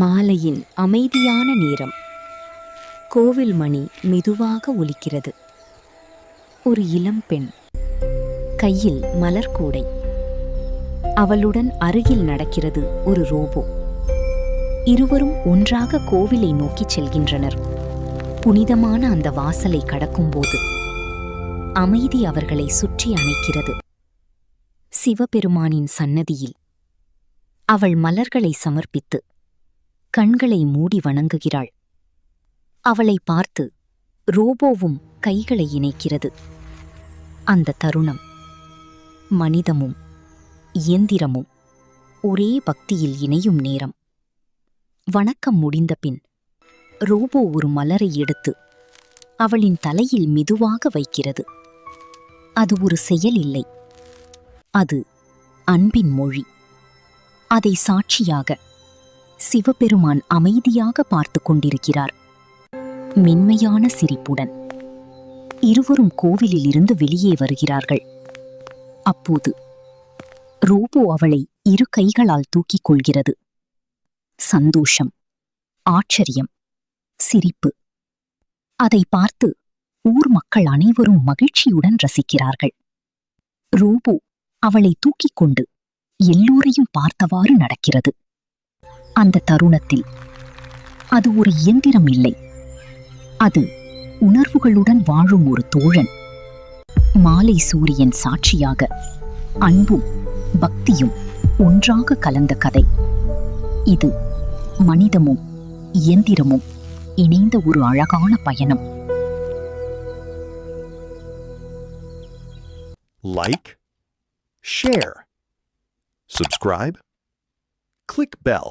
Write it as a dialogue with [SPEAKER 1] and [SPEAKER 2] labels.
[SPEAKER 1] மாலையின் அமைதியான நேரம். கோவில் மணி மெதுவாக ஒலிக்கிறது. ஒரு இளம் பெண், கையில் மலர் கூடை. அவளுடன் அருகில் நடக்கிறது ஒரு ரோபோ. இருவரும் ஒன்றாக கோவிலை நோக்கிச் செல்கின்றனர். புனிதமான அந்த வாசலை கடக்கும்போது அமைதி அவர்களை சுற்றி அணைக்கிறது. சிவபெருமானின் சன்னதியில் அவள் மலர்களை சமர்ப்பித்து கண்களை மூடி வணங்குகிறாள். அவளை பார்த்து ரோபோவும் கைகளை இணைக்கிறது. அந்த தருணம் மனிதமும் இயந்திரமும் ஒரே பக்தியில் இணையும் நேரம். வணக்கம் முடிந்த பின் ரோபோ ஒரு மலரை எடுத்து அவளின் தலையில் மெதுவாக வைக்கிறது. அது ஒரு செயல் இல்லை, அது அன்பின் மொழி. அதை சாட்சியாக சிவபெருமான் அமைதியாக பார்த்து கொண்டிருக்கிறார், மென்மையான சிரிப்புடன். இருவரும் கோவிலில் இருந்து வெளியே வருகிறார்கள். அப்போது ரோபோ அவளை இரு கைகளால் தூக்கிக் கொள்கிறது. சந்தோஷம், ஆச்சரியம், சிரிப்பு. அதை பார்த்து ஊர் மக்கள் அனைவரும் மகிழ்ச்சியுடன் ரசிக்கிறார்கள். ரோபோ அவளை தூக்கிக் கொண்டு எல்லோரையும் பார்த்தவாறு நடக்கிறது. அந்த தருணத்தில் அது ஒரு இயந்திரம் இல்லை, அது உணர்வுகளுடன் வாழும் ஒரு தோழன். மாலை சூரியன் சாட்சியாக அன்பும் பக்தியும் ஒன்றாக கலந்த கதை இது. மனிதமும் இயந்திரமும் இணைந்த ஒரு அழகான பயணம்.
[SPEAKER 2] Like, share, subscribe, click bell.